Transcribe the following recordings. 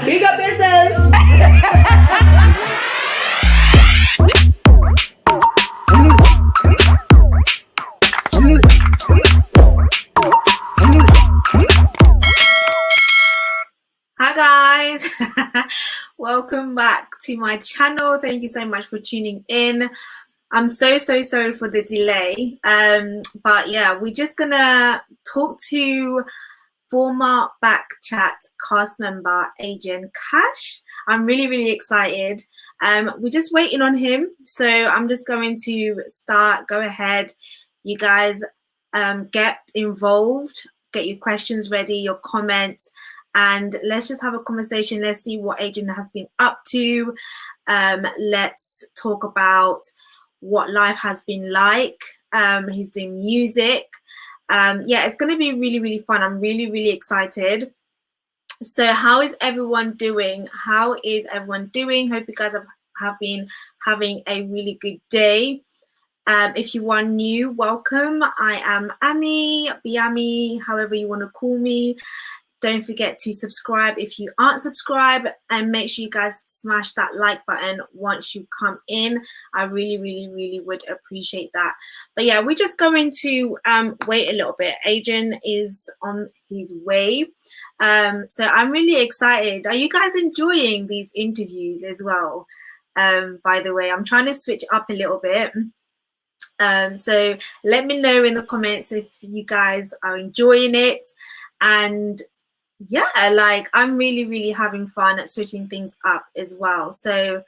Big up yourself. Hi guys, welcome back to my channel. Thank you so much for tuning in. I'm so sorry for the delay, but yeah, we're just gonna talk to former Bkchat cast member Adreyn Cash. I'm really excited. We're just waiting on him, so I'm just going to go ahead. You guys get involved, get your questions ready, your comments, and let's just have a conversation. Let's see what Adreyn has been up to. Let's talk about what life has been like. He's doing music. Yeah, it's going to be really fun. I'm really excited. So how is everyone doing? Hope you guys have been having a really good day. If you are new, welcome. I am Ami, Biami, however you want to call me. Don't forget to subscribe if you aren't subscribed, and make sure you guys smash that like button once you come in. I really would appreciate that. But yeah, we're just going to wait a little bit. Adreyn is on his way. So I'm really excited. Are you guys enjoying these interviews as well? By the way, I'm trying to switch up a little bit. So let me know in the comments if you guys are enjoying it. And yeah, like I'm really having fun at switching things up as well. So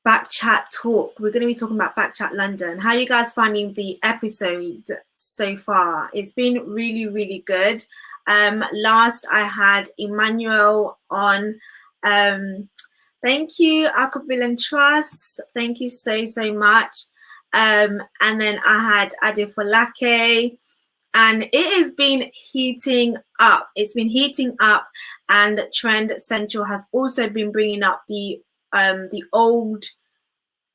Bkchat talk, we're going to be talking about Bkchat London. How are you guys finding the episode so far? It's been really good. Last I had Emmanuel on. Thank you, Akabil and Trust. Thank you so much. And then I had Adefolake. And it has been heating up. It's been heating up, and Trend Central has also been bringing up the old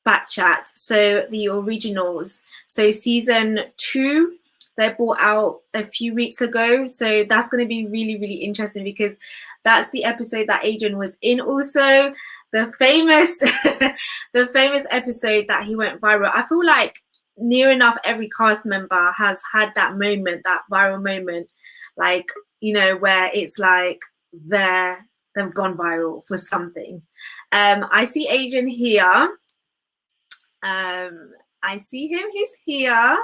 Bkchat, so the originals. So season 2, they brought out a few weeks ago. So that's going to be really interesting, because that's the episode that Adreyn was in. Also, the famous the famous episode that he went viral. I feel like near enough every cast member has had that moment, that viral moment, like, you know, where it's like they've gone viral for something. I see Adreyn here. I see him, he's here.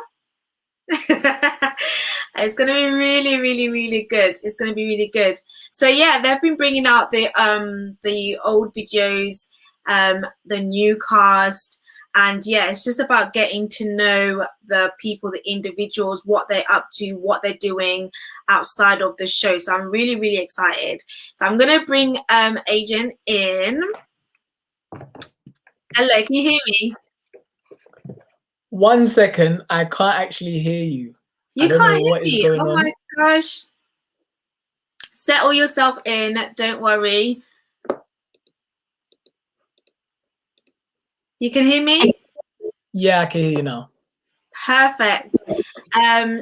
It's gonna be really good. It's gonna be really good. So yeah, they've been bringing out the old videos, the new cast. And yeah, it's just about getting to know the people, the individuals, what they're up to, what they're doing outside of the show. So I'm really excited. So I'm going to bring Adreyn in. Hello, can you hear me? 1 second, I can't actually hear you. You can't hear me? Oh my gosh. Settle yourself in, don't worry. You can hear me? Yeah, I can hear you now. Perfect.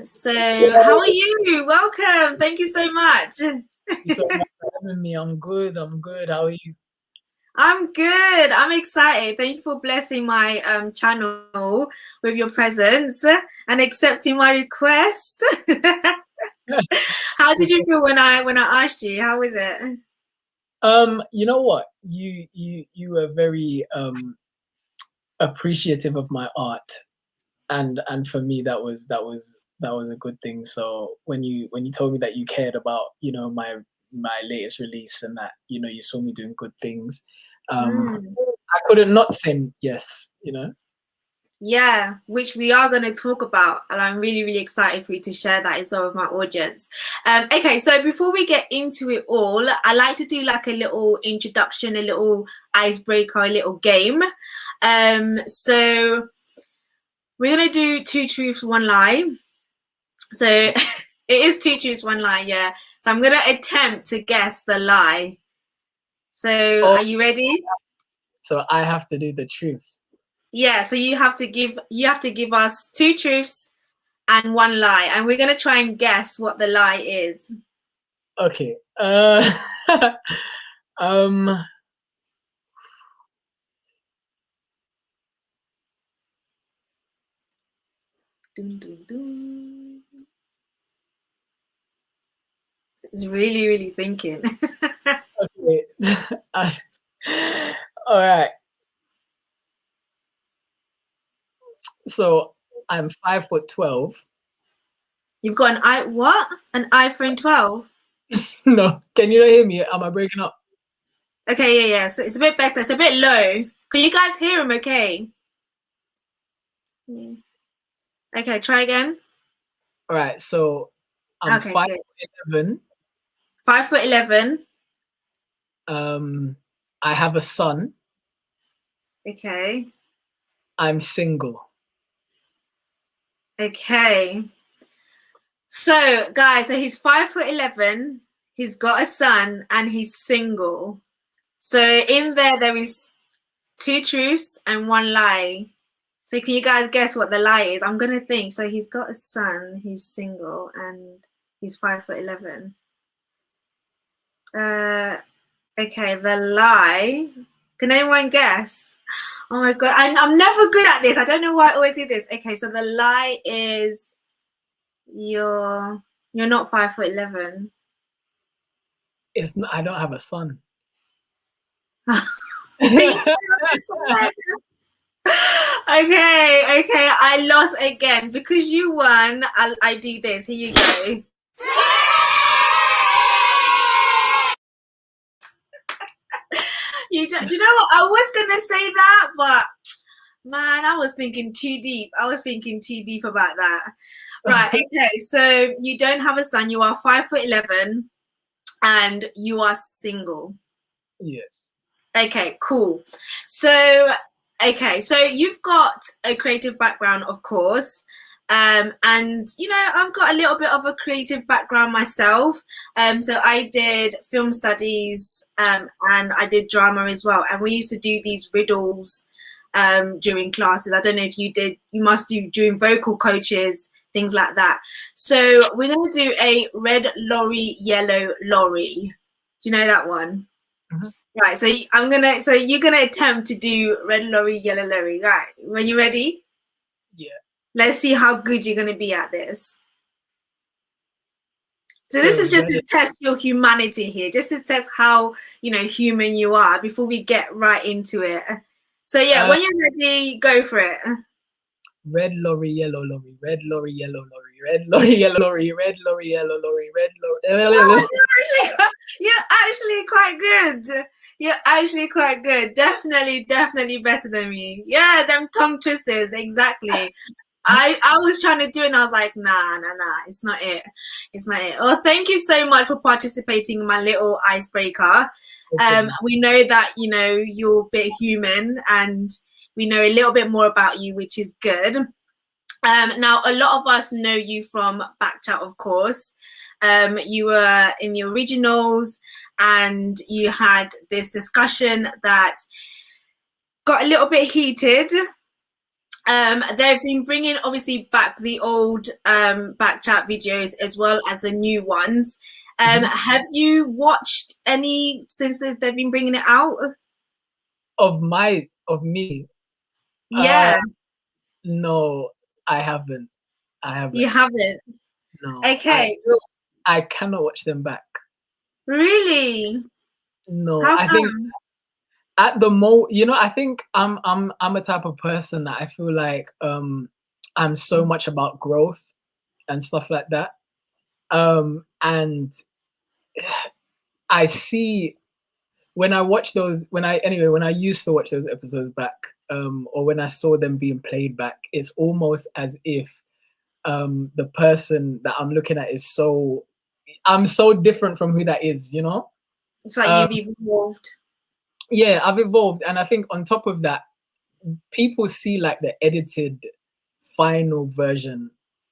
So how are you? Welcome. Thank you so much. Thank you so much for having me. I'm good. How are you? I'm good. I'm excited. Thank you for blessing my channel with your presence and accepting my request. How did you feel when I asked you? How was it? You know what? You were very appreciative of my art, and for me that was a good thing. So when you told me that you cared about, you know, my latest release, and that, you know, you saw me doing good things, I couldn't not say yes, you know. Yeah, which we are going to talk about, and I'm really excited for you to share that as well with my audience. Okay, so before we get into it all, I like to do like a little introduction, a little icebreaker, a little game. So we're going to do 2 truths, 1 lie. So it is 2 truths, 1 lie, yeah. So I'm going to attempt to guess the lie. So are you ready? So I have to do the truths. Yeah, so you have to give us 2 truths and 1 lie, and we're gonna try and guess what the lie is. Okay. Um, Dun, dun, dun. It's really, really thinking. okay. All right. So I'm 5'12". You've got an iPhone 12? No, can you not hear me? Am I breaking up? Okay, yeah. So it's a bit better. It's a bit low. Can you guys hear him okay? Okay, try again. All right. So I'm Okay, good. 5'11". 5'11". I have a son. Okay. I'm single. Okay. So, guys, so he's 5'11". He's got a son and he's single. So in there is two truths and one lie. So can you guys guess what the lie is? I'm gonna think. So he's got a son, he's single, and he's 5'11". Okay, the lie. Can anyone guess? Oh my god, I'm never good at this. I don't know why I always do this. Okay, so the lie is you're not 5'11". I don't have a son. Okay, I lost again because you won. I do this. Here you go. Do you know what? I was gonna say that, but man, I was thinking too deep. I was thinking too deep about that. Right. Okay. So you don't have a son. You are 5'11", and you are single. Yes. Okay. Cool. So so you've got a creative background, of course. And I've got a little bit of a creative background myself. So I did film studies, and I did drama as well. And we used to do these riddles during classes. I don't know if you did. You must do during vocal coaches, things like that. So we're going to do a red lorry, yellow lorry. Do you know that one? Mm-hmm. Right. So you're gonna attempt to do red lorry, yellow lorry. Right. When you're ready, Yeah. let's see how good you're gonna be at this. So this So is just to test your humanity here, just to test how human you are before we get right into it. So yeah, when you're ready, go for it. Red lorry, yellow lorry, red lorry, yellow lorry, red lorry, yellow lorry, red lorry, yellow lorry, red lorry. Oh, you're actually quite good. You're actually quite good. Definitely better than me. Yeah, them tongue twisters, exactly. I was trying to do it and I was like, nah, it's not it. It's not it. Well, thank you so much for participating in my little icebreaker. We know that, you're a bit human and we know a little bit more about you, which is good. Now, a lot of us know you from Bkchat, of course. You were in the originals and you had this discussion that got a little bit heated. They've been bringing obviously back the old Bkchat videos as well as the new ones. Have you watched any since they've been bringing it out? Of me? Yeah. No, I haven't. You haven't? No, Okay. I cannot watch them back. Really? No, How I think come? at the I think I'm a type of person that I feel like I'm so much about growth and stuff like that. And I see when I watch those when I used to watch those episodes back, or when I saw them being played back, it's almost as if the person that I'm looking at is I'm so different from who that is, It's like Um, you've evolved. yeah, I've evolved, and I think on top of that, people see like the edited final version,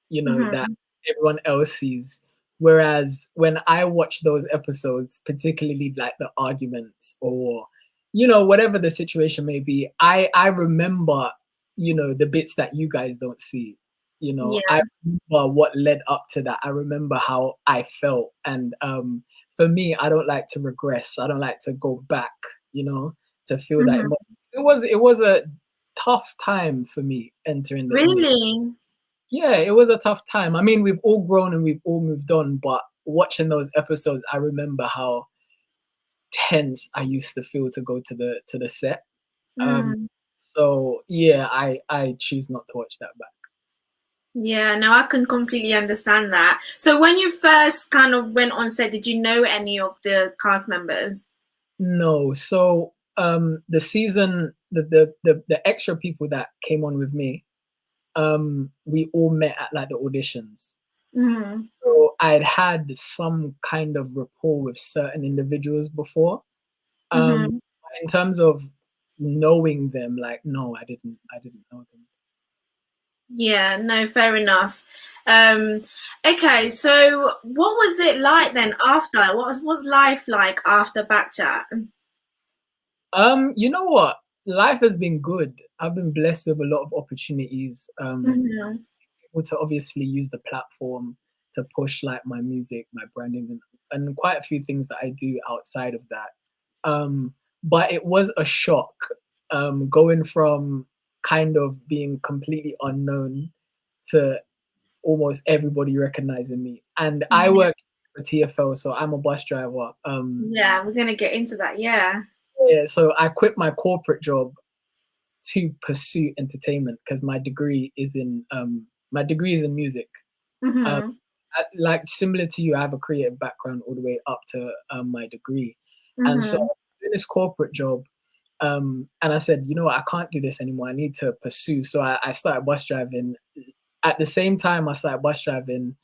that Mhm. everyone else sees. Whereas when I watch those episodes, particularly like the arguments or, whatever the situation may be, I remember, the bits that you guys don't see. Yeah. I remember what led up to that. I remember how I felt. And for me, I don't like to regress. I don't like to go back, to feel that Mhm. emotion. It was a tough time for me entering the industry. Really? Yeah, it was a tough time. I mean, we've all grown and we've all moved on, but watching those episodes, I remember how tense I used to feel to go to the set. Um, Mm. so yeah, I choose not to watch that back. Yeah, no, I can completely understand that. So when you first kind of went on set, did you know any of the cast members? No, so the season, the extra people that came on with me, we all met at like the auditions. Hmm. So I'd had some kind of rapport with certain individuals before. Um, Hmm. in terms of knowing them, like no, I didn't know them. Yeah, no, fair enough. Um, okay, so what was it like then after? What's life like after Backchat? You know what? Life has been good. I've been blessed with a lot of opportunities. Hmm. Able to obviously use the platform to push like my music, my branding, and quite a few things that I do outside of that. But it was a shock going from kind of being completely unknown to almost everybody recognizing me. And I Yeah, work for TFL, so I'm a bus driver. yeah, we're gonna get into that. Yeah. Yeah, so I quit my corporate job to pursue entertainment because my degree is in music. Um, Hmm. like similar to you, I have a creative background all the way up to my degree, and so Hmm. in this corporate job, and I said, you know what, I can't do this anymore. I need to pursue. So I started bus driving. At the same time I started bus driving,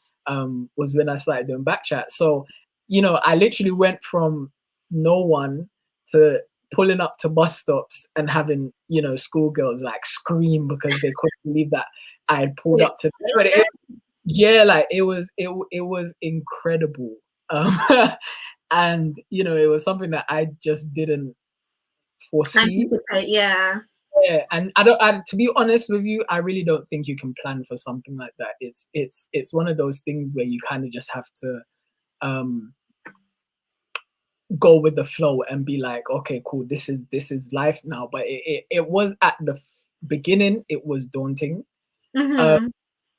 was when I started doing Backchat. So, I literally went from no one to pulling up to bus stops and having, schoolgirls like scream because they couldn't believe that I had pulled It's up to. But yeah, like it was incredible. Um, and it was something that I just didn't foresee. anticipate. Yeah. Yeah, and to be honest with you, I really don't think you can plan for something like that. It's one of those things where you kind of just have to um go with the flow and be like, okay, cool, this is life now. But it was at the beginning, it was daunting. Uh, Hmm.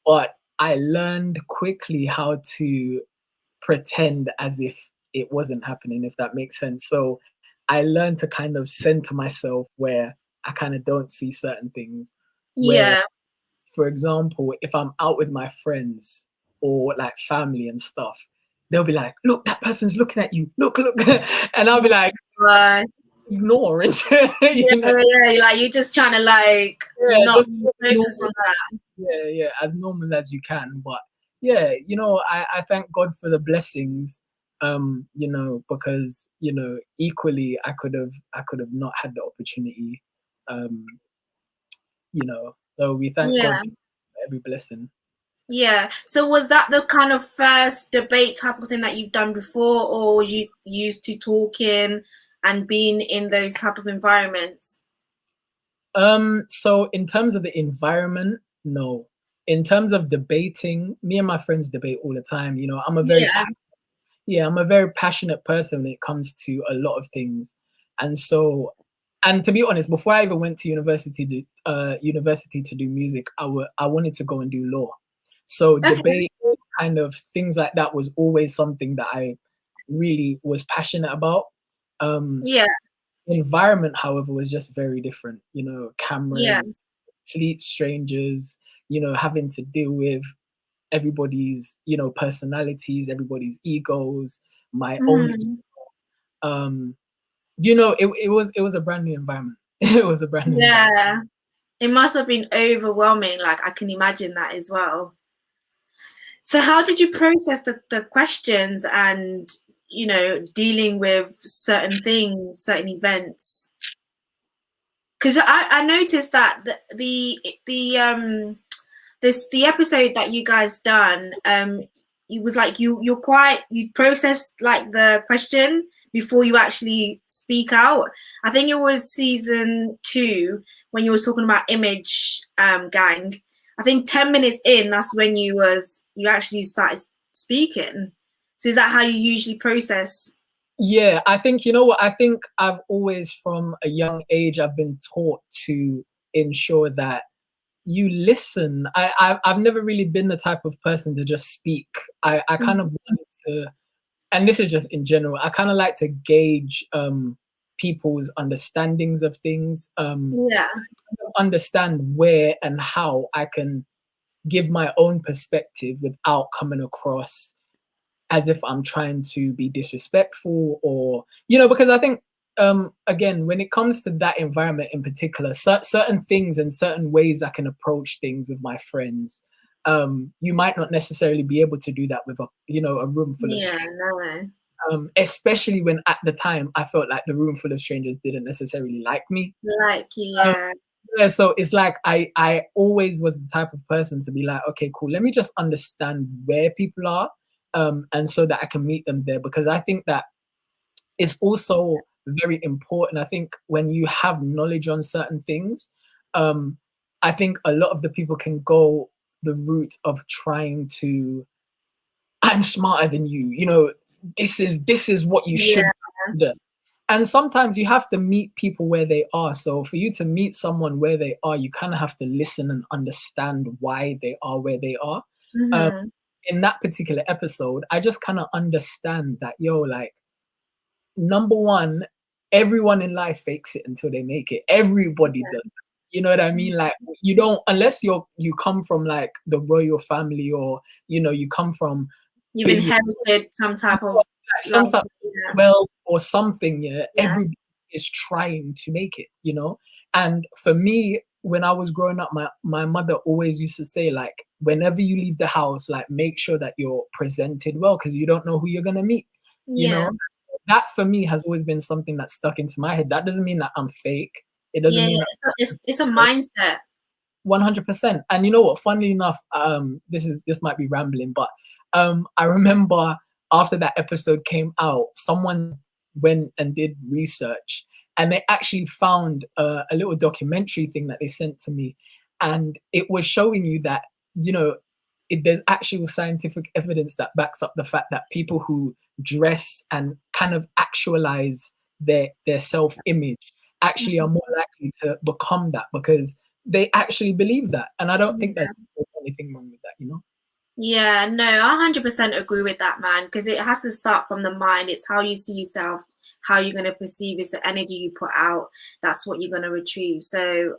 but I learned quickly how to pretend as if it wasn't happening, if that makes sense. So I learned to kind of center myself where I kind of don't see certain things. Where, Yeah. for example, if I'm out with my friends or like family and stuff, they'll be like, "Look, that person's looking at you. Look, look," and I'll be like, "Just Right. ignore it." Yeah, yeah, like you're just trying to like Yeah, not just really as focus normal. on that. Yeah, yeah, as normal as you can. But yeah, I thank God for the blessings. Because equally I could have not had the opportunity. Um, so we thank God Yeah, for every blessing. yeah. So was that the kind of first debate type of thing that you've done before, or was you used to talking and being in those type of environments? So in terms of the environment, no. In terms of debating, me and my friends debate all the time. Yeah, I'm a very passionate person when it comes to a lot of things. And so, and to be honest, before I even went to university to do music, I wanted to go and do law. So okay, debate, kind of things like that, was always something that I really was passionate about. Um, yeah, environment, however, was just very different. yeah. Cameras, complete strangers, having to deal with everybody's, personalities, everybody's egos, my own. Hmm. Um, it was a brand new environment. It was a brand new environment. Yeah. It must have been overwhelming, like I can imagine that as well. So how did you process the questions and, dealing with certain things, certain events? Because I noticed that the episode that you guys done, it was like you processed like the question before you actually speak out. I think it was season 2 when you was talking about image gang. I think 10 minutes in, that's when you actually started speaking. So is that how you usually process? Yeah, I think, you know what, I think I've always from a young age I've been taught to ensure that you listen. I've never really been the type of person to just speak. I kind of wanted to, and this is just in general, I kind of like to gauge people's understandings of things, Yeah, understand where and how I can give my own perspective without coming across as if I'm trying to be disrespectful, or, you know, because I think, again, when it comes to that environment in particular, certain things and certain ways I can approach things with my friends, you might not necessarily be able to do that with a, you know, a room full of yeah, strangers. no, Especially when at the time I felt like the room full of strangers didn't necessarily like me. like you, Um, yeah, yeah, so it's like I always was the type of person to be like, okay, cool, let me just understand where people are, and so that I can meet them there, because I think that it's also very important. I think when you have knowledge on certain things, um, I think a lot of the people can go the route of trying to, I'm smarter than you, you know, this is what you should yeah, do. And sometimes you have to meet people where they are. So for you to meet someone where they are, you kind of have to listen and understand why they are where they are. Um, mm-hmm. in that particular episode, I just kind of understand that, yo, like, number one, everyone in life fakes it until they make it. Everybody does. You know what I mean? Like, you don't, unless you come from like the royal family, or, you know, you come from You've billion, inherited some type of some love, sort of yeah, wealth or something, yeah, yeah, everybody is trying to make it, you know? And for me, when I was growing up, my mother always used to say, like, whenever you leave the house, like, make sure that you're presented well, because you don't know who you're gonna meet, you yeah, know? That for me has always been something that stuck into my head. That doesn't mean that I'm fake. It doesn't yeah. mean that, It's a mindset. 100%. And you know what? Funnily enough, this might be rambling, but I remember after that episode came out, someone went and did research, and they actually found a little documentary thing that they sent to me, and it was showing you that, you know, there's actual scientific evidence that backs up the fact that people who dress and kind of actualize their self image actually are more likely to become that, because they actually believe that. And I don't think Yeah. there's anything wrong with that, you know? Yeah, no, I 100% agree with that, man, because it has to start from the mind. It's how you see yourself, how you're going to perceive, it's the energy you put out. That's what you're going to retrieve. So,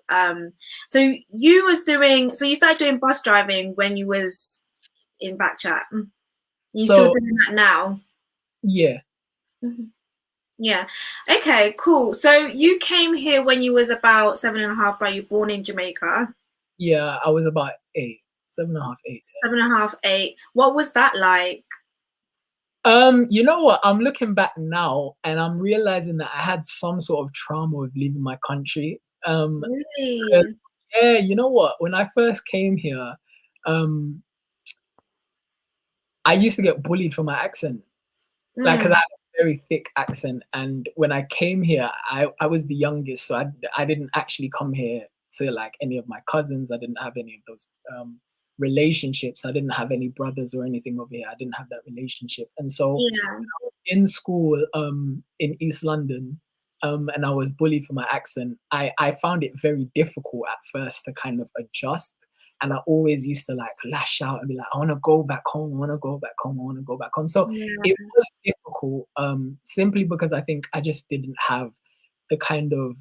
so you started doing bus driving when you was in Bkchat. You still So doing that now? yeah, Mhm. Yeah. Okay, cool. So you came here when you was about 7.5, right? You're born in Jamaica. yeah, I was about 8, 7.5, 8. 7.5, 8. What was that like? You know what? I'm looking back now and I'm realizing that I had some sort of trauma with leaving my country. Really? Because, yeah, you know what? When I first came here, um, I used to get bullied for my accent. Like, 'cause I Mm, have a very thick accent, and when I came here, I was the youngest, so I didn't actually come here to, like, any of my cousins. I didn't have any of those, relationships. I didn't have any brothers or anything over here. I didn't have that relationship, and so yeah. in school, in East London, and I was bullied for my accent, I found it very difficult at first to kind of adjust. And I always used to like lash out and be like, I want to go back home. I want to go back home. I want to go back home. So Yeah. it was difficult, simply because I think I just didn't have the kind of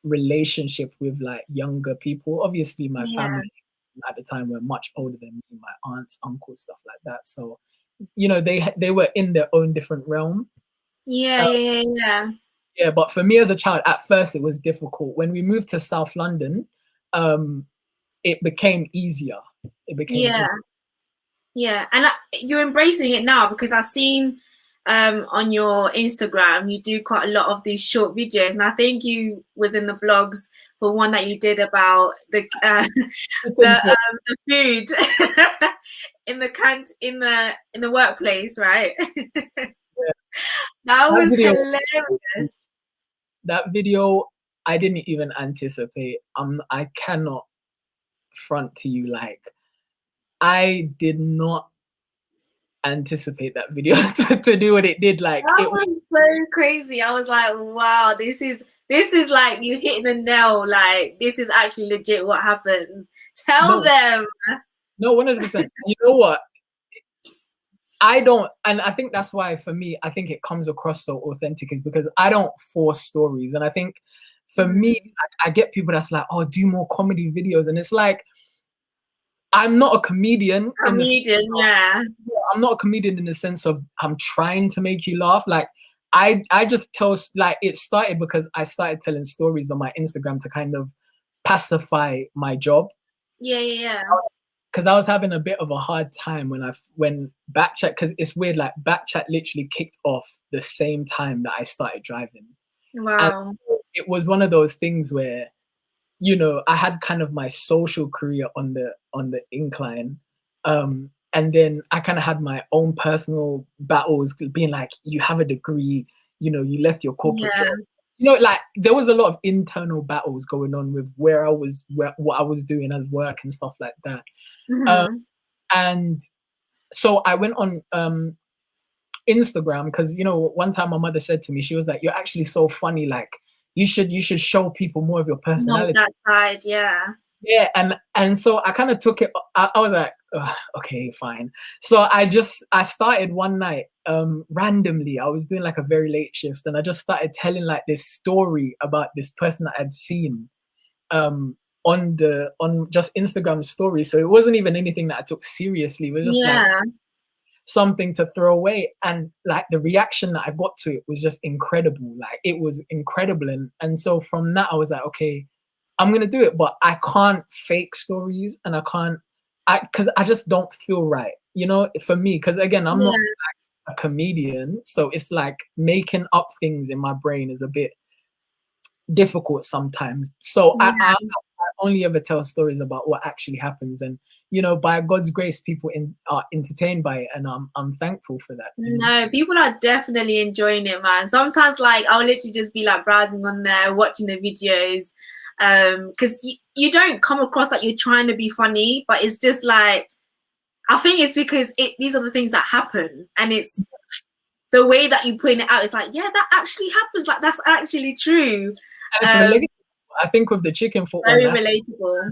relationship with like younger people. Obviously, my Yeah. family at the time were much older than me, my aunts, uncles, stuff like that. So, you know, they were in their own different realm. Yeah, Uh, yeah, yeah, yeah. yeah, but for me as a child, at first it was difficult. When we moved to South London, um, it became easier. It became Yeah. easier. Yeah. And you're embracing it now because I've seen on your Instagram you do quite a lot of these short videos, and I think you was in the blogs for one that you did about the food in the in the workplace, right? That That was video, hilarious. that video, I didn't even anticipate. I cannot front to you like I did not anticipate that video to do what it did. Like That it was was so crazy. I was like, wow, this is like you hitting the nail. Like this is actually legit what happens. Tell no, them. no, 100%. You know what? I don't, and I think that's why for me, I think it comes across so authentic is because I don't force stories. And I think for me, I get people that's like, oh, do more comedy videos. And it's like, I'm not a comedian in the sense Comedian, of, yeah. yeah, I'm not a comedian in the sense of I'm trying to make you laugh. Like I just tell, like it started because I started telling stories on my Instagram to kind of pacify my job. Yeah, yeah, yeah. Because I was having a bit of a hard time when Bkchat, because it's weird, like Bkchat literally kicked off the same time that I started driving. And Wow. it was one of those things where, you know, I had kind of my social career on the incline. And then I kind of had my own personal battles being like, you have a degree, you know, you left your corporate job. Yeah. You know, like there was a lot of internal battles going on with what I was doing as work and stuff like that. Um, Hmm. and so I went on Instagram because, you know, one time my mother said to me, she was like, "You're actually so funny. Like you should show people more of your No, personality." that side, yeah. Yeah, and so I kind of took it. I was like, "Ugh, okay, fine. So I started one night randomly. I was doing like a very late shift, and I just started telling like this story about this person that I'd seen um on just Instagram stories. So it wasn't even anything that I took seriously. It was just like Yeah. something to throw away, and like the reaction that I got to it was just incredible. Like it was incredible, and so from that I was like, okay, I'm gonna do it, but I can't fake stories, and I can't, because I just don't feel right, you know, for me, because again, I'm not Yeah. a comedian, so it's like making up things in my brain is a bit difficult sometimes. So I Yeah. only ever tell stories about what actually happens, and you know, by God's grace, people are entertained by it, and I'm thankful for that. You know. No, people are definitely enjoying it, man. Sometimes, like, I'll literally just be like browsing on there, watching the videos, because you don't come across that you're trying to be funny, but it's just like I think it's because these are the things that happen, and it's the way that you point it out. It's like, yeah, that actually happens. Like, that's actually true. And it's Um, relatable. I think with the chicken foot one, Very that's relatable.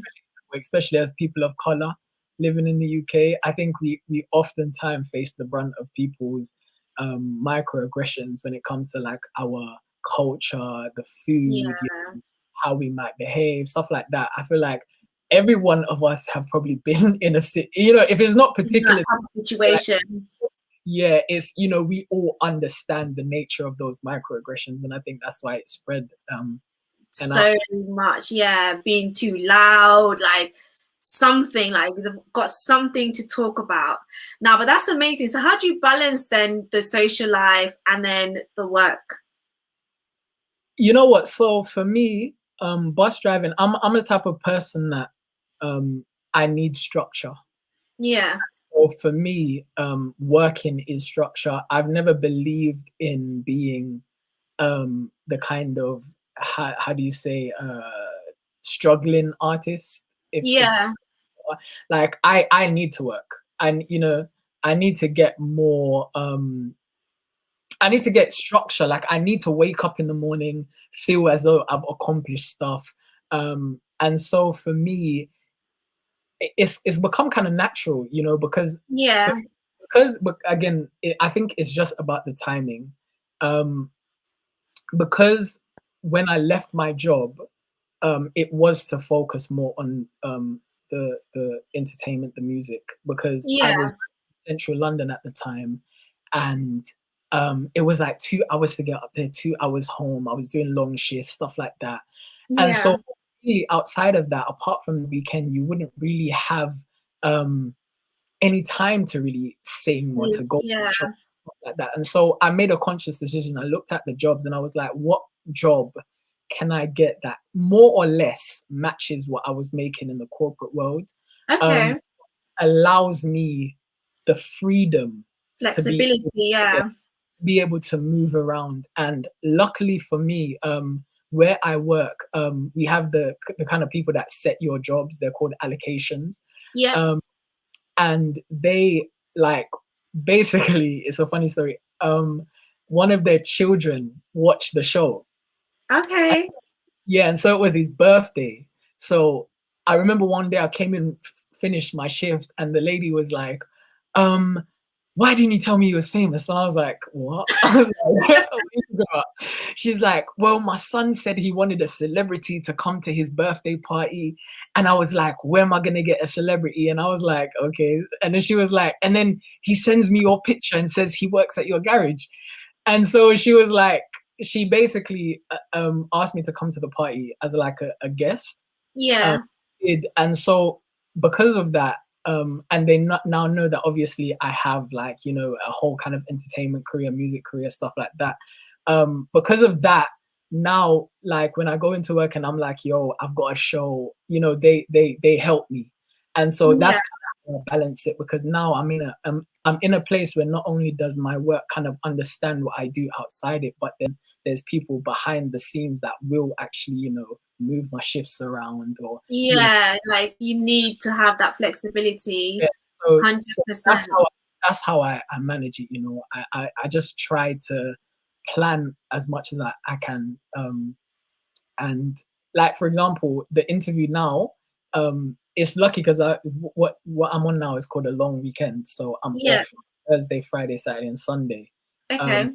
especially as people of color living in the UK. I think we oftentimes face the brunt of people's microaggressions when it comes to like our culture, the food, you Yeah, know, how we might behave, stuff like that. I feel like every one of us have probably been in a you know, if it's not in that particular, type of like, situation. yeah, it's, you know, we all understand the nature of those microaggressions, and I think that's why it spread. And I, So much, yeah, being too loud, like something like they've got something to talk about now. But that's amazing. So how do you balance then the social life and then the work? you know what? So for me, bus driving, I'm the type of person that I need structure. Yeah, Or for me, working is structure. I've never believed in being the kind of, how do you say, struggling artist. If yeah, like I need to work, and you know, I need to get more. I need to get structure. Like I need to wake up in the morning, feel as though I've accomplished stuff. And so for me, it's become kind of natural, you know, because for, yeah, but again, I think it's just about the timing. Um, because when I left my job, it was to focus more on the entertainment, the music, because I was yeah, in central London at the time, and it was like 2 hours to get up there, 2 hours home. I was doing long shifts, stuff like that, and yeah. so really outside of that, apart from the weekend, you wouldn't really have um, any time to really sing or to Please, go to yeah, shop like that. And so I made a conscious decision. I looked at the jobs and I was like, what job can I get that more or less matches what I was making in the corporate world? Um, okay. allows me the freedom to Flexibility, yeah, yeah, be able to move around. And luckily for me, where I work, we have the kind of people that set your jobs. They're called allocations. yeah, Um, and they like basically, it's a funny story. One of their children watched the show. Okay. Yeah, and so it was his birthday. So I remember one day I came in, finished my shift, and the lady was like, um, why didn't you tell me he was famous? And I was like, what? I was like, what are you talking about? She's like, well, my son said he wanted a celebrity to come to his birthday party. And I was like, where am I going to get a celebrity? And I was like, okay. And then she was like, and then he sends me your picture and says he works at your garage. And so she was like, she basically asked me to come to the party as like a guest. Um, Yeah. and so because of that, and they now know that obviously I have like, you know, a whole kind of entertainment career, music career, stuff like that. Because of that, now like when I go into work and I'm like, yo, I've got a show, you know, they help me. And so Yeah. that's kind of how I balance it, because now I'm in a place where not only does my work kind of understand what I do outside it, but then there's people behind the scenes that will actually, you know, move my shifts around, or you know, Yeah. Like you need to have that flexibility, yeah. So that's 100%. how I manage it. You know, I just try to plan as much as I can. And like for example, the interview now, it's lucky because what I'm on now is called a long weekend, so I'm Yeah. off Thursday, Friday, Saturday, and Sunday. Um, Okay.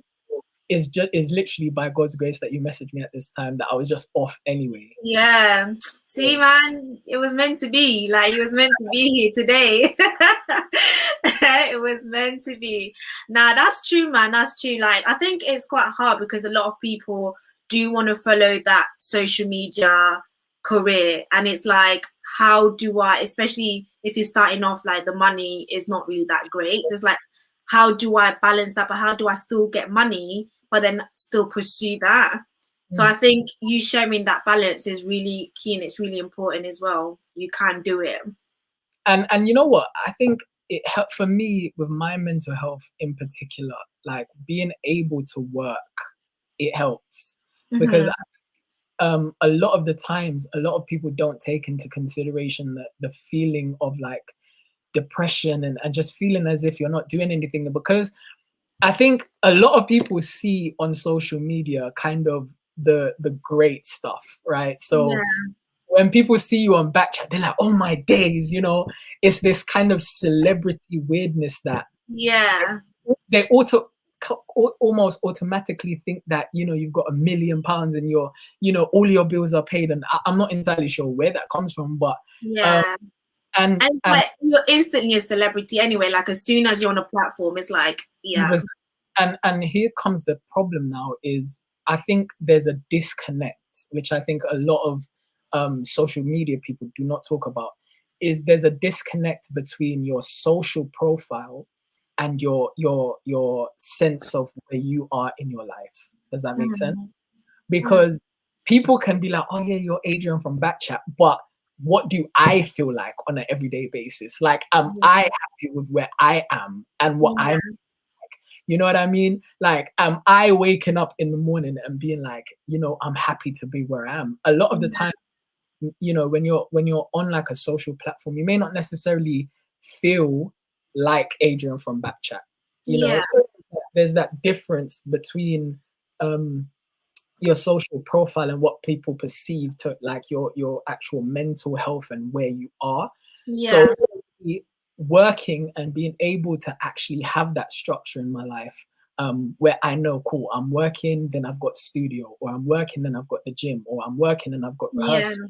is literally by God's grace that you messaged me at this time, that I was just off anyway. Yeah. Yeah. See, man, it was meant to be. Like, it was meant to be here today. It was meant to be. Nah, that's true, man. That's true. Like, I think it's quite hard because a lot of people do want to follow that social media career. And it's like, how do I, especially if you're starting off, like, the money is not really that great. So it's like, how do I balance that? But how do I still get money, but then still pursue that? So I Mm. think you showing that balance is really key, and it's really important as well. You can do it. And you know what? I think it helped for me with my mental health in particular, like being able to work, it helps because Hmm. a lot of the times, a lot of people don't take into consideration the feeling of like depression, and just feeling as if you're not doing anything, because I think a lot of people see on social media kind of the great stuff, right? So Yeah, when people see you on Backchat, they're like, "Oh my days," you know. It's this kind of celebrity weirdness that yeah, they almost automatically think that, you know, you've got £1 million and you're, you know, all your bills are paid, and I'm not entirely sure where that comes from, but um, yeah. and And it's and like you're instantly a celebrity anyway. Like as soon as you're on a platform, it's like, yeah, and here comes the problem now is I think there's a disconnect, which I think a lot of social media people do not talk about, is there's a disconnect between your social profile and your sense of where you are in your life. Does that make sense? mm, mm, Because people can be like, oh yeah, you're Adrian from Backchat, but what do I feel like on an everyday basis? Like, am yeah, I happy with where I am and what I'm, yeah, you know what I mean? Like, am I waking up in the morning and being like, you know, I'm happy to be where I am? A lot of the time, you know, when you're on like a social platform, you may not necessarily feel like Adrian from Backchat. You know, yeah, so there's that difference between um your social profile and what people perceive to like your actual mental health and where you are. So yeah, working and being able to actually have that structure in my life, where I know, cool, I'm working, then I've got studio, or I'm working, then I've got the gym, or I'm working and I've got yeah. rehearsal,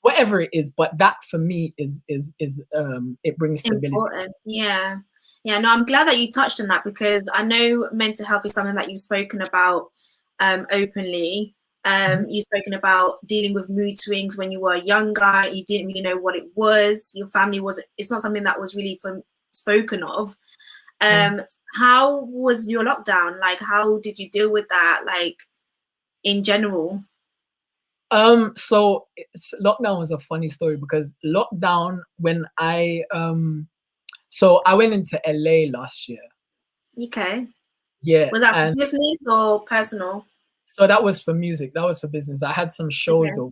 whatever it is. But that for me is it brings stability. Important. Yeah. Yeah. No, I'm glad that you touched on that because I know mental health is something that you've spoken about openly. Mhm. You've spoken about dealing with mood swings when you were younger. You didn't really know what it was. Your family was. It's not something that was really spoken of. Mm. Um, how was your lockdown? Like, how did you deal with that? Like, in general. So lockdown was a funny story because lockdown when so I went into LA last year. Okay. Yeah, Was that for and business or personal? so that was for music, that was for business. I had some shows, Okay.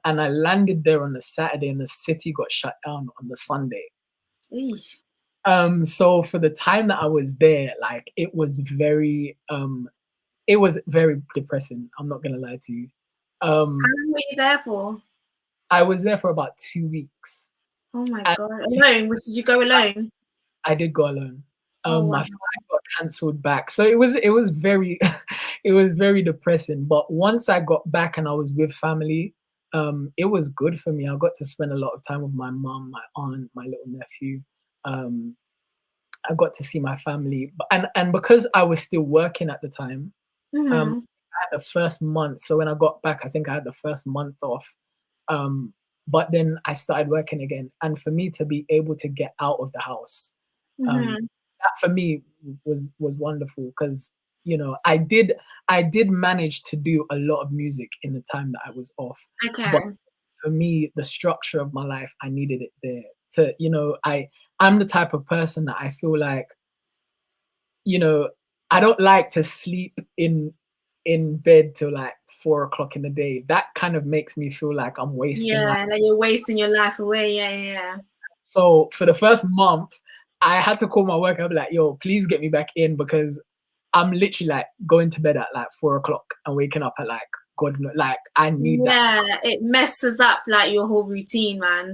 and I landed there on the Saturday, and the city got shut down on the Sunday. Eesh. So for the time that I was there, like it was very depressing. I'm not gonna lie to you. How Um, long were you there for? I was there for about 2 weeks, Oh my and God. Alone? Did you go alone? I did go alone. Oh wow. My flight got cancelled back, so it was very it was very depressing. But once I got back and I was with family, it was good for me. I got to spend a lot of time with my mum, my aunt, my little nephew. Um, I got to see my family, and because I was still working at the time, Hmm. I had the first month. So when I got back, I think I had the first month off. Um, but then I started working again, and for me to be able to get out of the house, um, Hmm. that for me was wonderful because I did manage to do a lot of music in the time that I was off, but Okay. for me, the structure of my life, I needed it there to I'm the type of person that I feel like you know, I don't like to sleep in bed till like 4 o'clock in the day. That kind of makes me feel like I'm wasting life. Yeah, like you're wasting your life away. Yeah, yeah. So for the first month, I had to call my work. I'll be like, yo, please get me back in because I'm literally like going to bed at like 4 o'clock and waking up at like God like I need that Yeah, it messes up like your whole routine, man.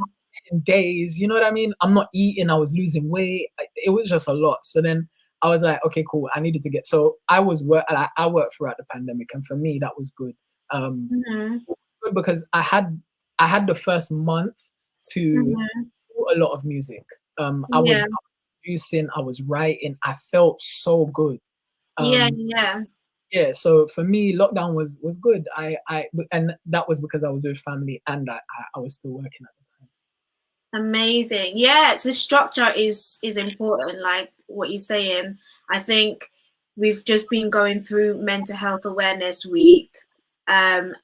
in days. You know what I mean? I'm not eating. I was losing weight. It was just a lot. So then I was like, okay, cool. I needed to get. So I worked throughout the pandemic, and for me that was good. Um, Hmm. Good because I had the first month to Hmm. do a lot of music. I Yeah, was producing. I was writing. I felt so good. yeah, Um, yeah. yeah. So for me, lockdown was good. And that was because I was with family and I was still working at the time. Amazing. Yeah, so structure is important, like what you're saying. I think we've just been going through Mental Health Awareness Week, and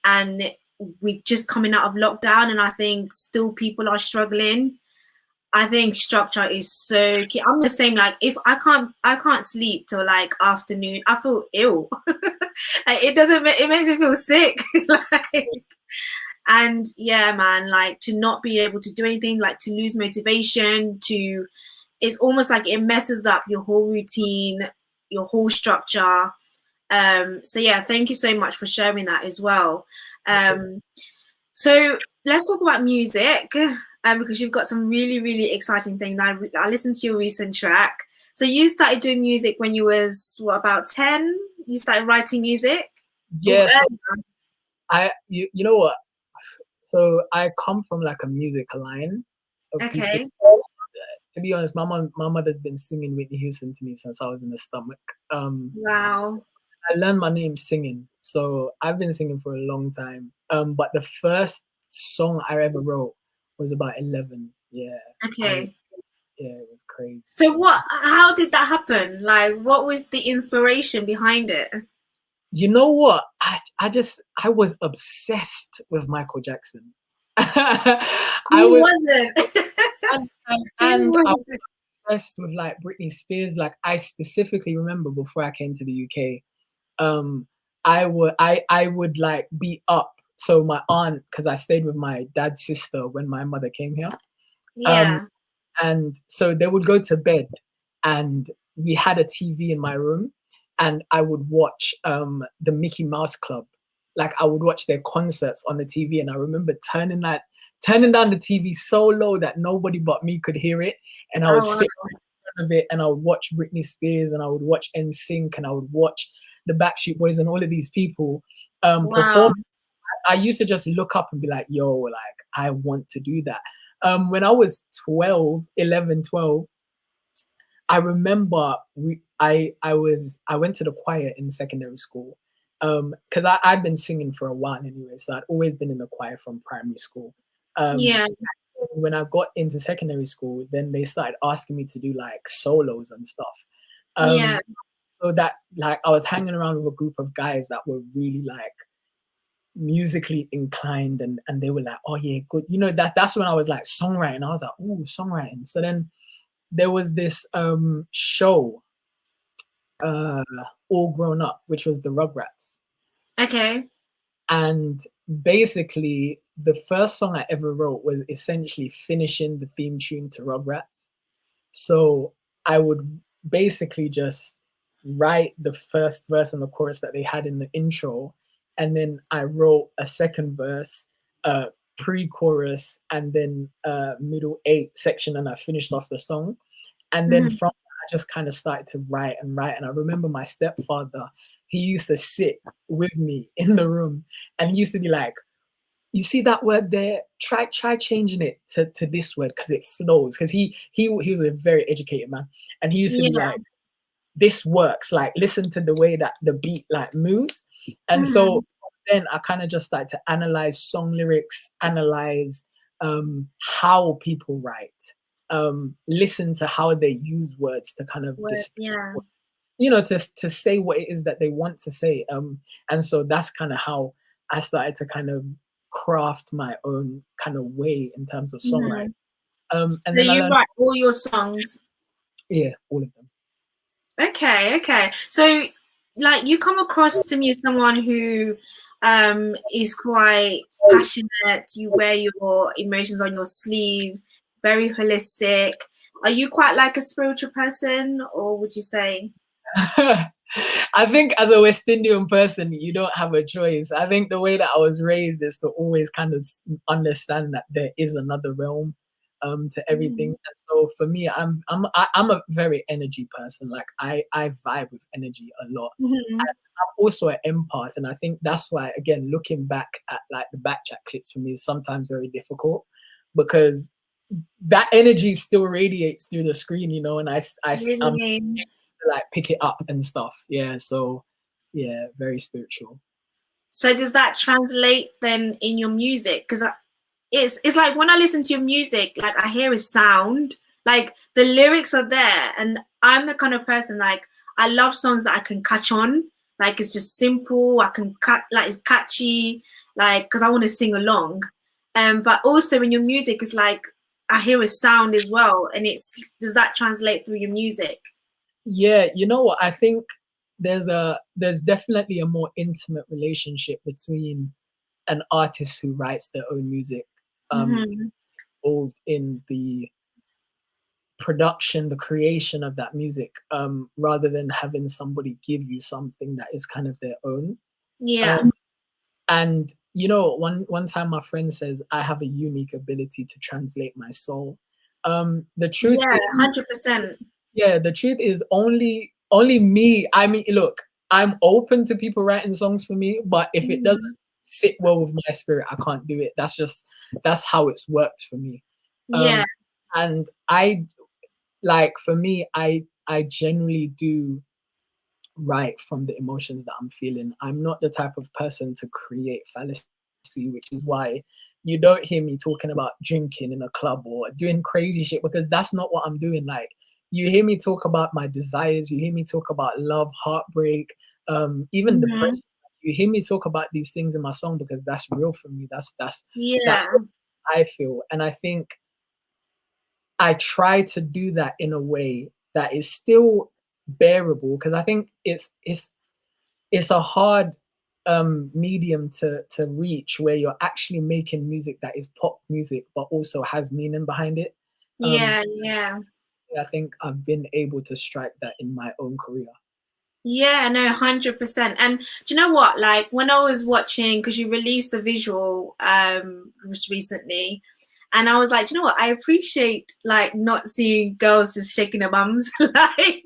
we're just coming out of lockdown, and I think still people are struggling. I think structure is so key. I'm the same. Like if I can't sleep till like afternoon. I feel ill. Like it doesn't. It makes me feel sick. Like, and yeah, man, like to not be able to do anything, like to lose motivation, to it's almost like it messes up your whole routine, your whole structure. So yeah, thank you so much for sharing that as well. Um, so let's talk about music, because you've got some really, really exciting things. I listened to your recent track. So you started doing music when you was what, about 10? You started writing music? Oh, Yeah. So you know what? So I come from like a music line of people. okay. To be honest, my mother's been singing Whitney Houston to me since I was in the stomach. Wow. I learned my name singing, so I've been singing for a long time. But the first song I ever wrote was about 11. Yeah, I Okay. yeah, it was crazy. So what? How did that happen? Like, what was the inspiration behind it? You know what? I was obsessed with Michael Jackson. I Who was wasn't? Who and I was wasn't? obsessed with like Britney Spears. Like I specifically remember before I came to the UK, um, I would like be up. So my aunt, because I stayed with my dad's sister when my mother came here, um, Yeah. and so they would go to bed, and we had a TV in my room, and I would watch the Mickey Mouse Club. Like I would watch their concerts on the TV, and I remember turning down the TV so low that nobody but me could hear it, and I would Oh sit in front of it, and I would watch Britney Spears, and I would watch NSYNC, and I would watch the Backstreet Boys, and all of these people wow. perform. I used to just look up and be like, yo, like I want to do that. When I was 12, 11, 12, I remember I went to the choir in secondary school. Because I'd been singing for a while anyway, so I'd always been in the choir from primary school. Um, Yeah. when I got into secondary school, then they started asking me to do like solos and stuff. Yeah. Um, so that like I was hanging around with a group of guys that were really like musically inclined, and they were like, oh yeah, good. That's when I was like songwriting. I was like, oh, songwriting. So then there was this show, uh All Grown Up, which was the Rugrats. Okay. And basically the first song I ever wrote was essentially finishing the theme tune to Rugrats. So I would basically just write the first verse and the chorus that they had in the intro, and then I wrote a second verse, pre-chorus, and then middle eight section, and I finished off the song. And then Mhm. from that, I just kind of started to write and write. And I remember my stepfather, he used to sit with me in the room, and he used to be like, "You see that word there? Try changing it to this word because it flows." Because he was a very educated man, and he used to be Yeah. like, "This works. Like, listen to the way that the beat like moves." And so Mhm. then I kind of just started to analyze song lyrics, analyze how people write, listen to how they use words to kind of Words. display, Yeah. to say what it is that they want to say. And so that's kind of how I started to kind of craft my own kind of way in terms of songwriting. Mhm. And So then I you learned, write all your songs. yeah, all of them. Okay, okay. So, like, you come across to me as someone who is quite passionate. You wear your emotions on your sleeve, very holistic. Are you quite like a spiritual person, or would you say? I think as a West Indian person, you don't have a choice. I think the way that I was raised is to always kind of understand that there is another realm to everything. Mhm. And so for me, I'm a very energy person. Like I vibe with energy a lot. Mhm. And I'm also an empath, and I think that's why, again, looking back at like the Backchat clips for me is sometimes very difficult because that energy still radiates through the screen, and I'm Really? to like pick it up and stuff. Yeah, so yeah, very spiritual. So does that translate then in your music? Because it's like when I listen to your music, like I hear a sound, like the lyrics are there, and I'm the kind of person like I love songs that I can catch on, like it's just simple. I can cut like it's catchy, like because I want to sing along. But also in your music, it's like I hear a sound as well, and it's does that translate through your music? Yeah, you know what? I think there's definitely a more intimate relationship between an artist who writes their own music, Hmm. involved in the production, the creation of that music, rather than having somebody give you something that is kind of their own. Yeah, Um, and one time my friend says I have a unique ability to translate my soul. The truth yeah, is, 100%. yeah, the truth is only me. I mean, look, I'm open to people writing songs for me, but if it doesn't Mhm. sit well with my spirit, I can't do it. That's how it's worked for me. Yeah, Um, and I like for me, I generally do write from the emotions that I'm feeling. I'm not the type of person to create fallacy, which is why you don't hear me talking about drinking in a club or doing crazy shit because that's not what I'm doing. Like you hear me talk about my desires, you hear me talk about love, heartbreak, even mhm. depression. You hear me talk about these things in my song because that's real for me. That's Yeah. what I feel, and I think I try to do that in a way that is still bearable because I think it's a hard medium to reach where you're actually making music that is pop music but also has meaning behind it. Um, Yeah, yeah. I think I've been able to strike that in my own career. Yeah, no, 100%. And do you know what? Like when I was watching, because you released the visual just recently, and I was like, do you know what? I appreciate like not seeing girls just shaking their bums like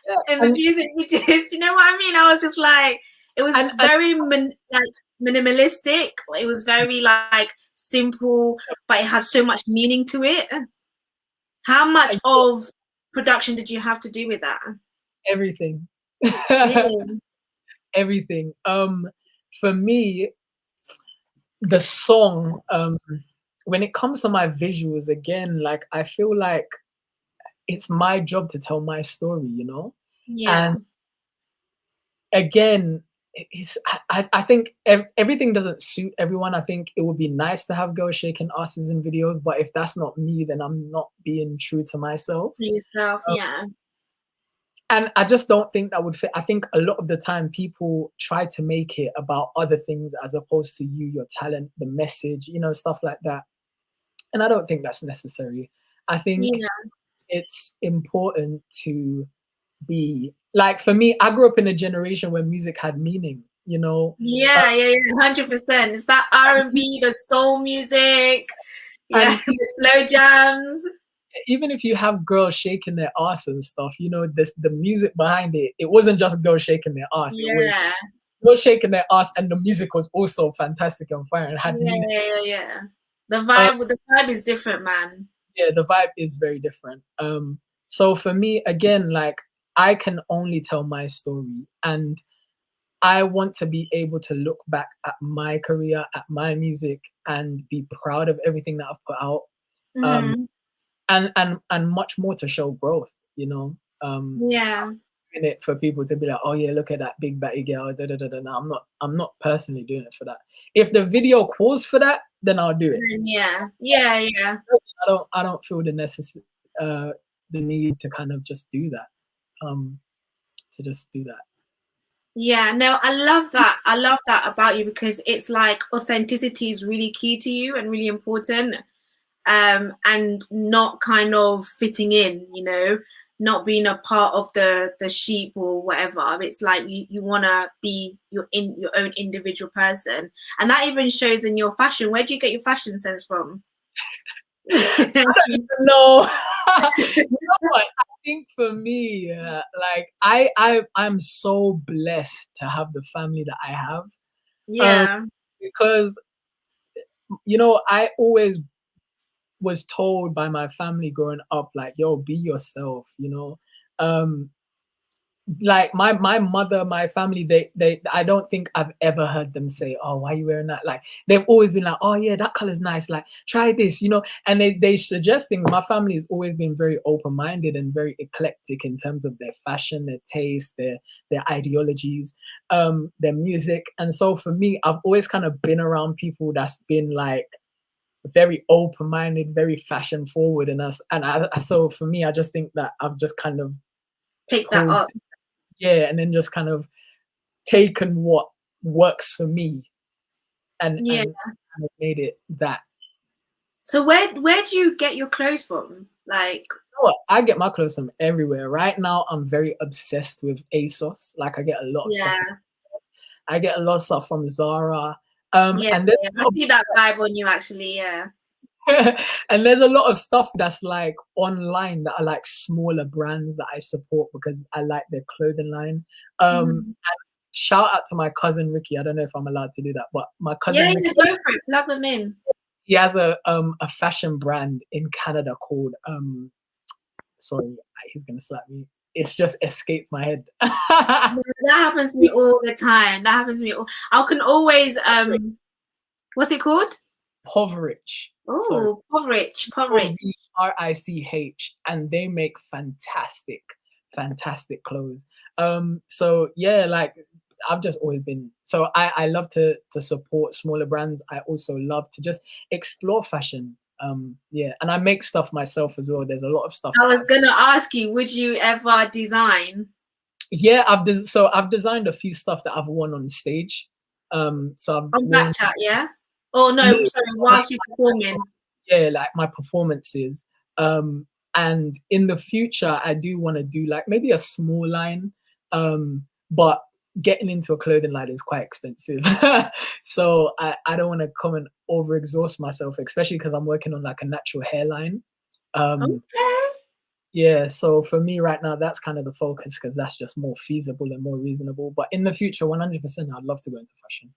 Yeah, in the music videos. Do you know what I mean? I was just like, it was and very like minimalistic. It was very like simple, but it has so much meaning to it. How much of production did you have to do with that? everything. Really? Everything. For me, the song, when it comes to my visuals, again, like I feel like it's my job to tell my story. Yeah. And again, I think everything doesn't suit everyone. I think it would be nice to have girls shaking asses in videos, but if that's not me, then I'm not being true to myself. For yourself, Um, yeah. and I just don't think that would fit. I think a lot of the time people try to make it about other things as opposed to you, your talent, the message, stuff like that. And I don't think that's necessary. I think Yeah. it's important to be like, for me, I grew up in a generation where music had meaning, you know. Uh, Yeah, yeah, yeah, 100%. It's that R&B, the soul music, yeah, and the slow jams. even if you have girls shaking their ass and stuff, you know, this the music behind it. It wasn't just girls shaking their ass. It was Yeah, girls shaking their ass, and the music was also fantastic and fire and had yeah, meaning. yeah, yeah, yeah. Uh, The vibe is different, man. yeah, the vibe is very different. So for me, again, like, I can only tell my story, and I want to be able to look back at my career, at my music, and be proud of everything that I've put out. Um, Hmm. and much more to show growth, you know. Yeah, In it for people to be like, oh yeah, look at that big batty girl. Da, da, da, da. No, I'm not personally doing it for that. If the video calls for that, then I'll do it. and yeah, yeah, yeah. I don't feel the uh the need to kind of just do that. Um to just do that. Yeah, no, I love that. I love that about you because it's like authenticity is really key to you and really important. And not kind of fitting in, not being a part of the sheep or whatever. It's like you want to be your own individual person, and that even shows in your fashion. Where do you get your fashion sense from? No. You know what? I think for me, like, I'm so blessed to have the family that I have. Um, Yeah. because I always was told by my family growing up, like, yo, be yourself, you know. Um, like, my mother, my family, they I don't think I've ever heard them say, oh, why are you wearing that? Like, they've always been like, oh yeah, that color's nice, like, try this, you know. And they suggest things. My family has always been very open-minded and very eclectic in terms of their fashion, their taste, their ideologies, their music. And so for me, I've always kind of been around people that's been like very open-minded, very fashion forward, and us. And so for me, I just think that I've just kind of Pick that pulled, up. yeah, and then just kind of taken what works for me, Yeah. and kind of made it that. So where do you get your clothes from? Like, You know what? I get my clothes from everywhere. Right now, I'm very obsessed with ASOS. Like, I get a lot of stuff from yeah, ASOS. I get a lot of stuff from Zara. yeah, And there's yeah. a I lot see that vibe on you actually. Yeah. and there's a lot of stuff that's like online that are like smaller brands that I support because I like their clothing line. Mhm. Shout out to my cousin Ricky. I don't know if I'm allowed to do that, but my Yeah, cousin yeah, Ricky, go for it. Plug them in. he has a fashion brand in Canada called sorry, he's gonna slap me. It's just escaped my head. Yeah, that happens to me all the time. That happens to me. I can always what's it called? Poverich. Sorry. Oh, Povrich, Povrich. Povrich, and they make fantastic, fantastic clothes. So yeah, like, I've just always been, so I love to support smaller brands. I also love to just explore fashion. Yeah, and I make stuff myself as well. There's a lot of stuff I that was gonna ask you, would you ever design yeah, I've designed a few stuff that I've worn on stage. So I've on worn Bkchat, yeah? Oh no, no, sorry, whilst you're performing. yeah, like my performances. And in the future, I do want to do like maybe a small line, but getting into a clothing line is quite expensive. So I don't want to come and overexhaust myself, especially because I'm working on like a natural hairline. Um, Okay. yeah, so for me right now, that's kind of the focus because that's just more feasible and more reasonable. But in the future, 100%, I'd love to go into fashion.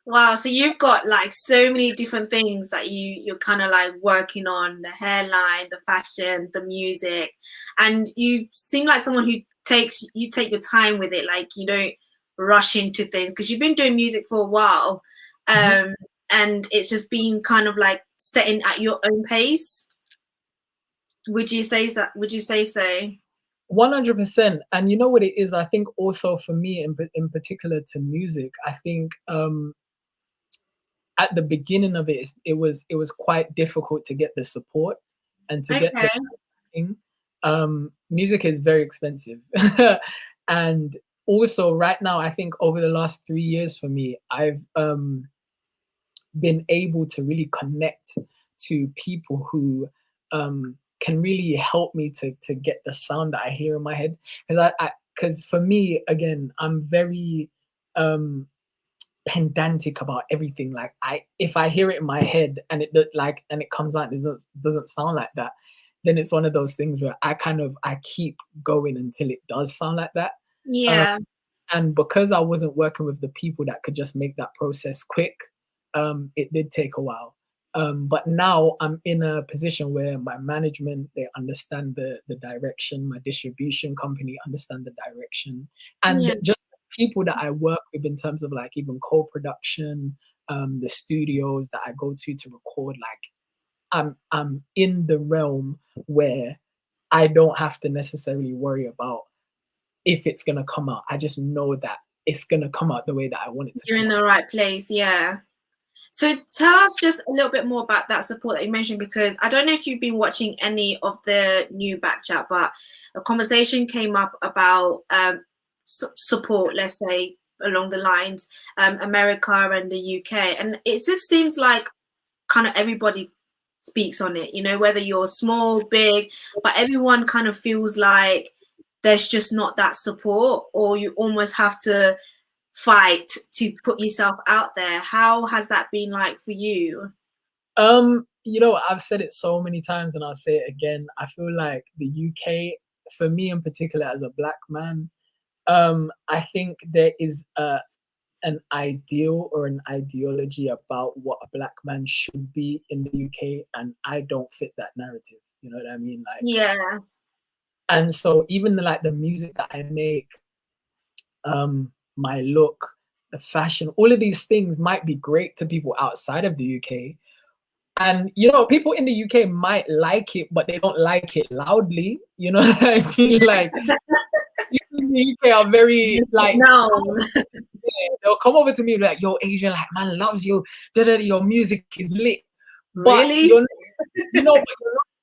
Wow, so you've got like so many different things that you're kind of like working on, the hairline, the fashion, the music, and you seem like someone who take your time with it, like you don't rush into things because you've been doing music for a while, Mhm. um, and it's just being kind of like setting at your own pace. Would you say that? Would you say so? 100%. And you know what it is? I think also for me, in particular to music, I think at the beginning of it, it was quite difficult to get the support and to get the Okay. thing. Music is very expensive, and also right now, I think over the last 3 years for me, I've been able to really connect to people who can really help me to get the sound that I hear in my head. Because for me, again, I'm very pedantic about everything. Like if I hear it in my head and it comes out and doesn't sound like that, then it's one of those things where I keep going until it does sound like that. Um, Yeah. and because I wasn't working with the people that could just make that process quick, it did take a while. But now I'm in a position where my management, they understand the direction, my distribution company understand the direction, and Yeah. just people that I work with in terms of like even co-production, the studios that I go to record, like I'm in the realm where I don't have to necessarily worry about if it's gonna come out. I just know that it's gonna come out the way that I want it to You're come in out. the right place. Yeah. So tell us just a little bit more about that support that you mentioned, because I don't know if you've been watching any of the new Bkchat, but a conversation came up about support, let's say, along the lines America and the UK, and it just seems like kind of everybody speaks on it, you know, whether you're small, big, but everyone kind of feels like there's just not that support, or you almost have to fight to put yourself out there. How has that been like for you? I've said it so many times and I'll say it again. I feel like the UK, for me in particular as a black man, I think there is an ideal or an ideology about what a black man should be in the UK, and I don't fit that narrative. You know what I mean? Like, Yeah, and so even like the music that I make, my look, the fashion, all of these things might be great to people outside of the UK. And people in the UK might like it, but they don't like it loudly. You know what I mean? Like people in the UK are very like no, they'll come over to me like, "Yo, Asian, like man loves you. Da, da, da, your music is lit." But really? but you're not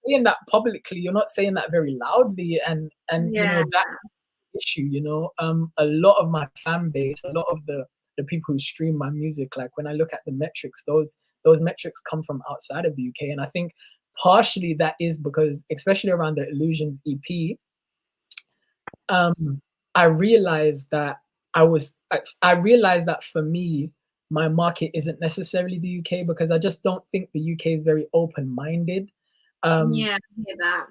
saying that publicly. You're not saying that very loudly, and Yeah, that issue. A lot of my fan base, a lot of the people who stream my music, like when I look at the metrics, those metrics come from outside of the UK, and I think partially that is because, especially around the Illusions EP, um, I realized that I realized that for me, my market isn't necessarily the UK because I just don't think the UK is very open minded, um, yeah, I hear that.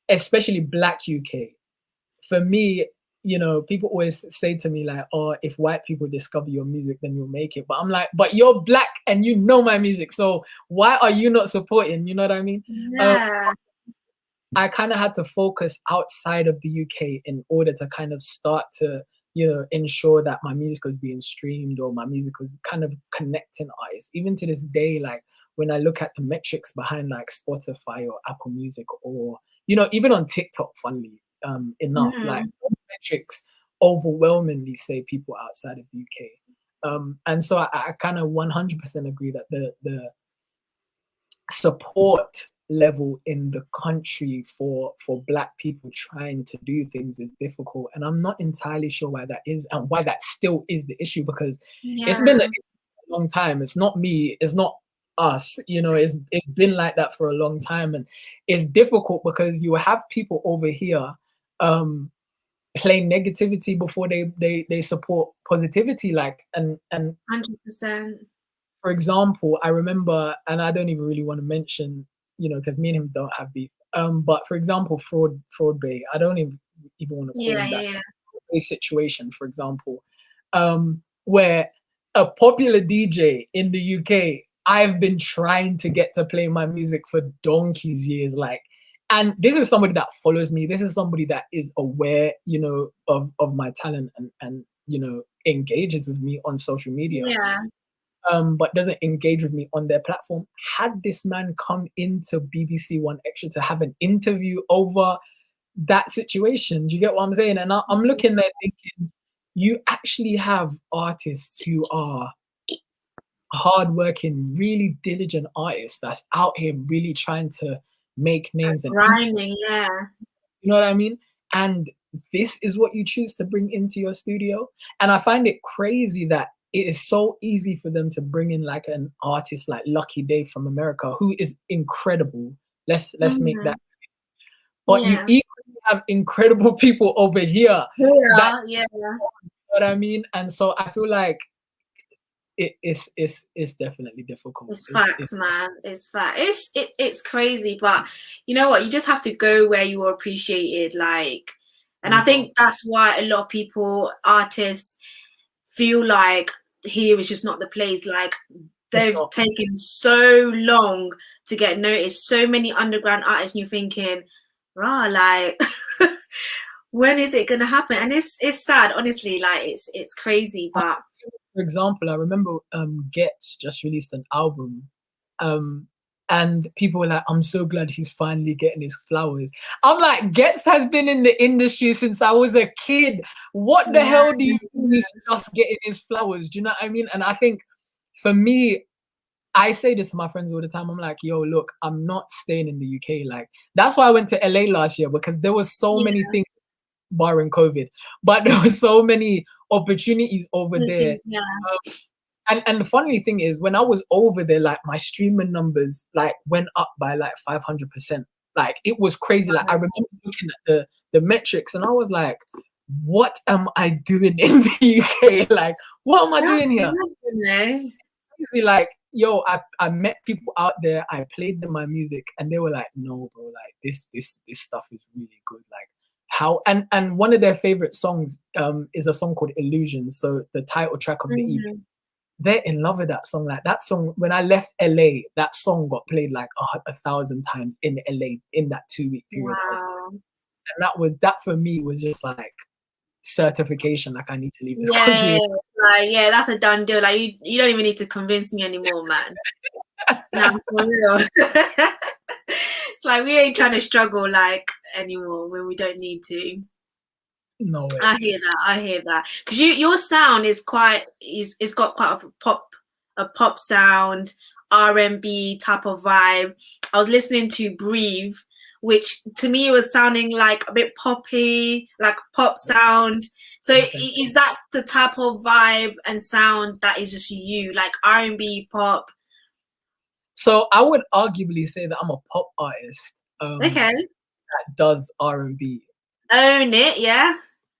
especially Black UK. For me, people always say to me like, "Oh, if white people discover your music, then you'll make it." But I'm like, "But you're black and you know my music, so why are you not supporting?" You know what I mean? Um, Yeah, I kind of had to focus outside of the UK in order to kind of start to, ensure that my music was being streamed or my music was kind of connecting artists. Even to this day, like when I look at the metrics behind like Spotify or Apple Music or, even on TikTok, funnily enough, like mhm, metrics overwhelmingly say people outside of the UK. And so I kind of 100% agree that the support level in the country for black people trying to do things is difficult, and I'm not entirely sure why that is and why that still is the issue, because it's been a yeah, long time. It's not me, it's not us, it's been like that for a long time, and it's difficult because you have people over here play negativity before they support positivity, like and 100%. for example, I remember, and I don't even really want to mention, because me and him don't have beef. But for example, fraud bay. I don't even want to call Yeah, him that. yeah, yeah. A situation, for example, where a popular DJ in the UK, I've been trying to get to play my music for donkey's years, like, and this is somebody that follows me. This is somebody that is aware, of my talent and engages with me on social media, Yeah, but doesn't engage with me on their platform. Had this man come into BBC One Extra to have an interview over that situation, do you get what I'm saying? And I'm looking there thinking, you actually have artists who are hardworking, really diligent artists that's out here really trying to make names and eat. grinding, yeah. You know what I mean? And this is what you choose to bring into your studio. And I find it crazy that it is so easy for them to bring in like an artist like Lucky Day from America, who is incredible. Let's make that. Mhm. but you Yeah. equally have incredible people over here that, Yeah. you know what I mean? And so I feel like it's definitely difficult. It's facts, man. It's fact. It's crazy, but you know what? You just have to go where you are appreciated. Like, and I bingo. think that's why a lot of people, artists, feel like here is just not the place. Like, It's they've not. taken so long to get noticed. So many underground artists, and you're thinking, rah, like, when is it gonna happen? And it's sad, honestly. Like, it's crazy, but For example, I remember Gets just released an album, um, and people were like, "I'm so glad he's finally getting his flowers." I'm like, Gets has been in the industry since I was a kid. What the yeah, hell do you mean he's just getting his flowers? Do you know what I mean? And I think for me, I say this to my friends all the time. I'm like, yo, look, I'm not staying in the UK. Like, that's why I went to LA last year, because there was so many yeah, things, barring COVID, but there were so many opportunities over there. yeah, Um, and the funny thing is, when I was over there, like my streaming numbers like went up by like 500%. Like it was crazy. Like I remember looking at the metrics, and I was like, "What am I doing in the UK? Like, what am I that's doing here?" good, you know. Crazy, like, yo, I met people out there. I played them my music, and they were like, "No, bro, like this stuff is really good." Like how, and one of their favorite songs is a song called Illusions. So the title track of the EP, Mhm. they're in love with that song. Like that song, when I left LA, that song got played like 1,000 times in LA in that 2 week period I was there. Wow. And that for me was just like certification. Like I need to leave this Yeah, country. like yeah, that's a done deal. Like you don't even need to convince me anymore, man. Nah, for real. It's like we ain't trying to struggle like anymore when we don't need to. No way. I hear that. I hear that. Because your sound is quite is it's got quite a pop sound, R&B type of vibe. I was listening to Breathe, which to me was sounding like a bit poppy, like pop sound. So Listen. is that the type of vibe and sound that is just you, like R&B pop? So I would arguably say that I'm a pop artist Okay. that does R&B. Own it, yeah.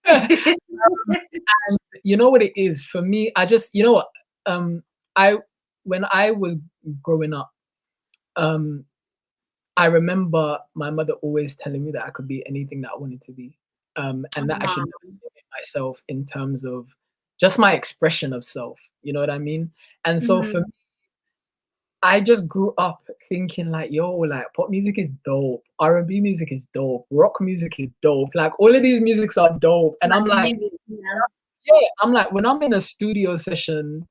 And you know what it is for me? I just, you know what? I When I was growing up, um, I remember my mother always telling me that I could be anything that I wanted to be, and that I should Wow. never limit myself in terms of just my expression of self. You know what I mean? And so for me, Mhm. I just grew up thinking like, yo, like pop music is dope, R&B music is dope, rock music is dope, like all of these musics are dope, and Like I'm the like, music, yeah. yeah, I'm like, when I'm in a studio session,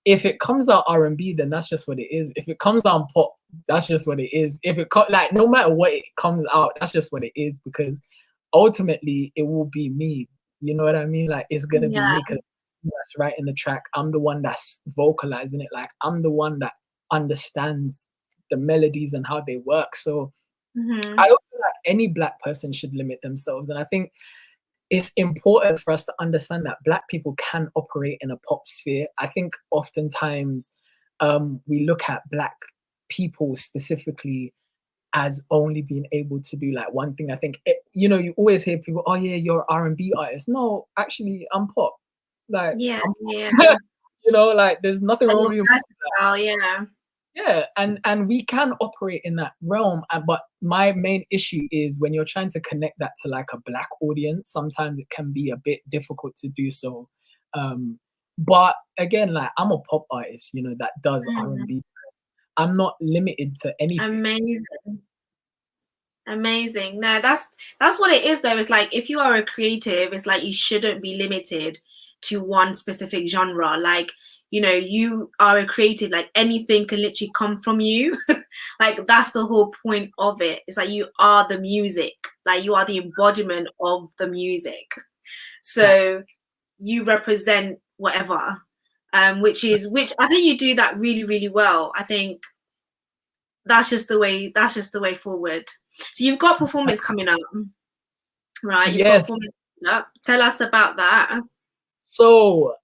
if it comes out R&B, then that's just what it is. If it comes out pop, that's just what it is. If it like no matter what it comes out, that's just what it is, because ultimately it will be me. You know what I mean? Like it's gonna be Yeah. me, because that's writing the track. I'm the one that's vocalizing it. Like I'm the one that understands the melodies and how they work. So I Mhm. don't feel like any black person should limit themselves. And I think it's important for us to understand that black people can operate in a pop sphere. I think oftentimes we look at black people specifically as only being able to do like one thing. I think you always hear people, oh yeah, you're an R&B artist. No, actually, I'm pop. Like Yeah, I'm yeah. pop. Like there's nothing Like wrong your with being versatile, yeah. yeah, and we can operate in that realm, but my main issue is when you're trying to connect that to like a black audience, sometimes it can be a bit difficult to do so. But again, like I'm a pop artist, that does Mhm. R&B. I'm not limited to anything. Amazing. Amazing. No, that's what it is though. It's like if you are a creative, it's like you shouldn't be limited to one specific genre. Like, you are a creative, like anything can literally come from you. Like that's the whole point of it. It's like you are the music. Like you are the embodiment of the music. That So you represent whatever. Which I think you do that really, really well. I think that's just the way forward. So you've got performance coming up, right? You've got yes. performance coming up. Tell us about that. So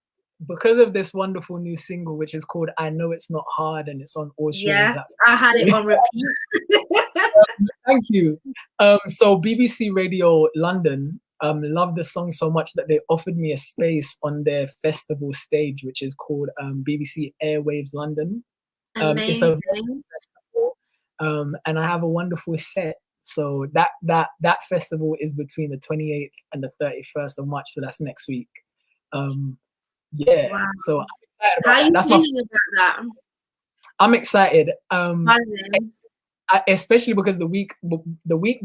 because of this wonderful new single, which is called "I Know It's Not Hard" and it's on all streaming Yes, I had it platforms. on repeat. Thank you. So BBC Radio London loved the song so much that they offered me a space on their festival stage, which is called BBC Airwaves London. It's a Amazing. festival, and I have a wonderful set. So that festival is between the 28th and the 31st of March. So that's next week. Yeah. Wow. So I'm excited How about are that. you That's my. feeling about that? I'm excited. Buzzing. Especially because the week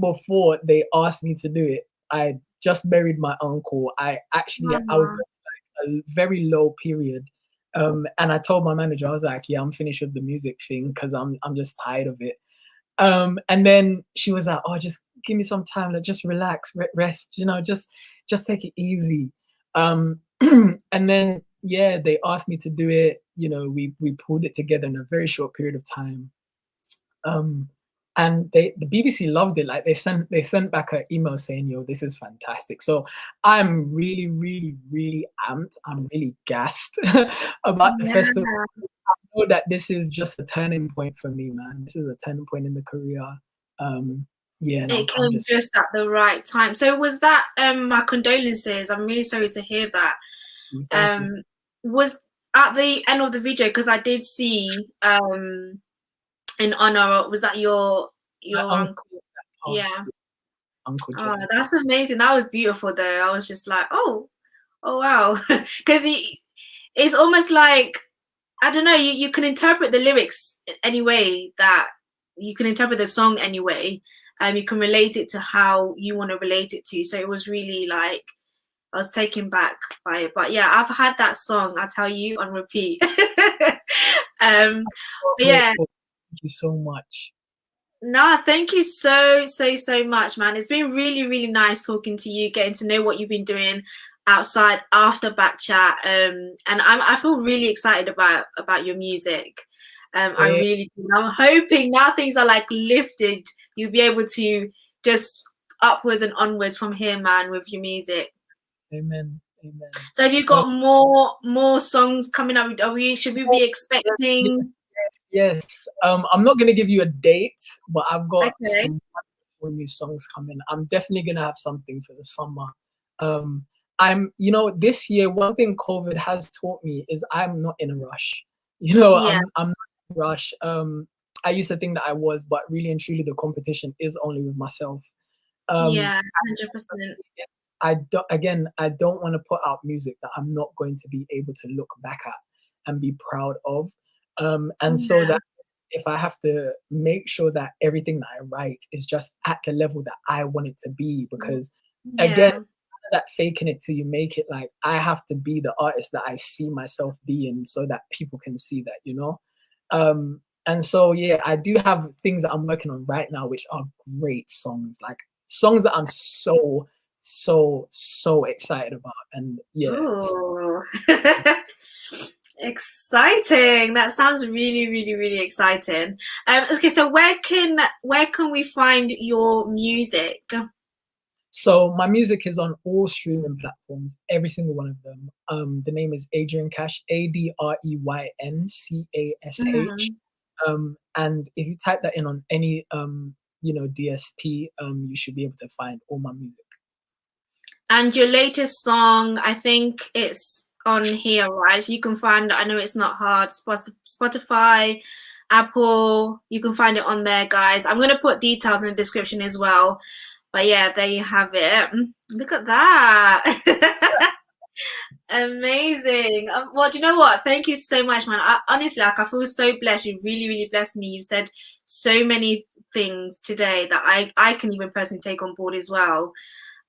before they asked me to do it, I just buried my uncle. I was Wow. going a very low period. And I told my manager, I was like, yeah, I'm finished with the music thing because I'm just tired of it. And then she was like, oh, just give me some time, like just relax, rest, just take it easy. And then yeah, they asked me to do it. We pulled it together in a very short period of time. Um, and the BBC loved it. Like they sent back an email saying, "Yo, this is fantastic." So I'm really, really, really amped. I'm really gassed about the Yeah. festival. I know that this is just a turning point for me, man. This is a turning point in the career. Yeah, and It I'm came just just at the right time. So was that my condolences? I'm really sorry to hear that. thank you. Was at the end of the video because I did see in honor, was that My your uncle uncle? passed, Yeah. Uncle Oh, Joe. that's amazing. That was beautiful though. I was just like, oh wow. Because it's almost like, I don't know, you can interpret the lyrics any way that you can interpret the song anyway. You can relate it to how you want to relate it to. So it was really like I was taken back by it. But yeah, I've had that song, I tell you, on repeat. So But yeah, grateful. Thank you so much. no, thank you so much, man. It's been really, really nice talking to you, getting to know what you've been doing outside after Bkchat. And I feel really excited about your music. I Yeah, really do. I'm hoping now things are like lifted, you'll be able to just upwards and onwards from here, man, with your music. amen, amen. So have you Um, got more songs coming up? Should we be yes, yes, expecting? yes, yes. I'm not gonna give you a date, but I've got Okay. some wonderful new songs coming. I'm definitely gonna have something for the summer. Um, this year, one thing COVID has taught me is I'm not in a rush. Yeah, I'm not in a rush. I used to think that I was, but really and truly, the competition is only with myself. Um, yeah, 100%. I don't want to put out music that I'm not going to be able to look back at and be proud of. And so Yeah, that if I have to make sure that everything that I write is just at the level that I want it to be, because again, yeah, that faking it till you make it, like I have to be the artist that I see myself being so that people can see that. And so yeah, I do have things that I'm working on right now, which are great songs, like songs that I'm so excited about. And yeah, ooh. Exciting. That sounds really, really, really exciting. Okay, so where can we find your music? so my music is on all streaming platforms, every single one of them. The name is Adreyn Cash, ADREYNCASH. Mhm. And if you type that in on any DSP, you should be able to find all my music. And your latest song, I think it's on here, right? So you can find, I know it's not hard, Spotify, Apple, you can find it on there, guys. I'm going to put details in the description as well. But yeah, there you have it. Look at that. Amazing. Well, do you know what? Thank you so much, man. Honestly, like I feel so blessed. You really, really blessed me. You've said so many things today that I can even personally take on board as well.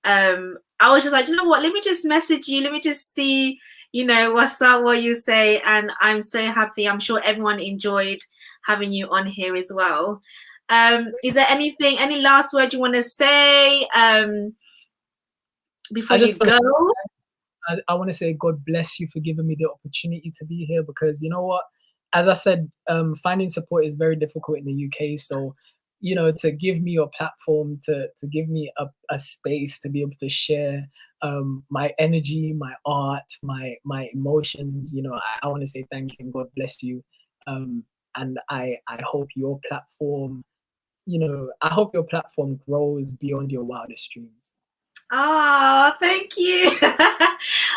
I was just like, you know what? Let me just message you. Let me just see, what's up, what you say. And I'm so happy. I'm sure everyone enjoyed having you on here as well. Is there any last word you want to say before I you just want go? to I want to say God bless you for giving me the opportunity to be here, because you know what, as I said, finding support is very difficult in the UK. So to give me your platform, to give me a space to be able to share my energy, my art, my emotions. You know, I want to say thank you and God bless you. And I hope your platform, you know, I hope your platform grows beyond your wildest dreams. Oh, thank you.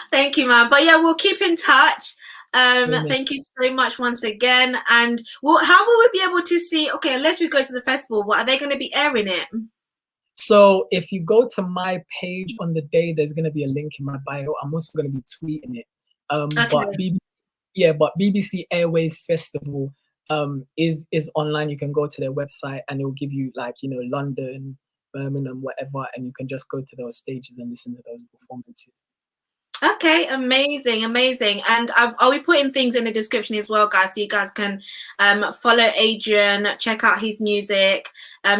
Thank you, man. But yeah, we'll keep in touch. Thank you so much once again. And how will we be able to see? Okay, unless we go to the festival, what are they going to be airing it? So if you go to my page on the day, there's going to be a link in my bio. I'm also going to be tweeting it. Okay. But BBC Airways Festival is online. You can go to their website and it will give you, like, you know, London, Birmingham, whatever, and you can just go to those stages and listen to those performances. Okay, amazing, amazing. And I'll be putting things in the description as well, guys, so you guys can follow Adreyn, check out his music.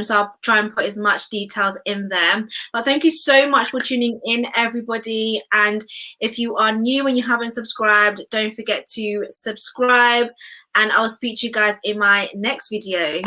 So I'll try and put as much details in there. But thank you so much for tuning in, everybody. And if you are new and you haven't subscribed, don't forget to subscribe. And I'll speak to you guys in my next video.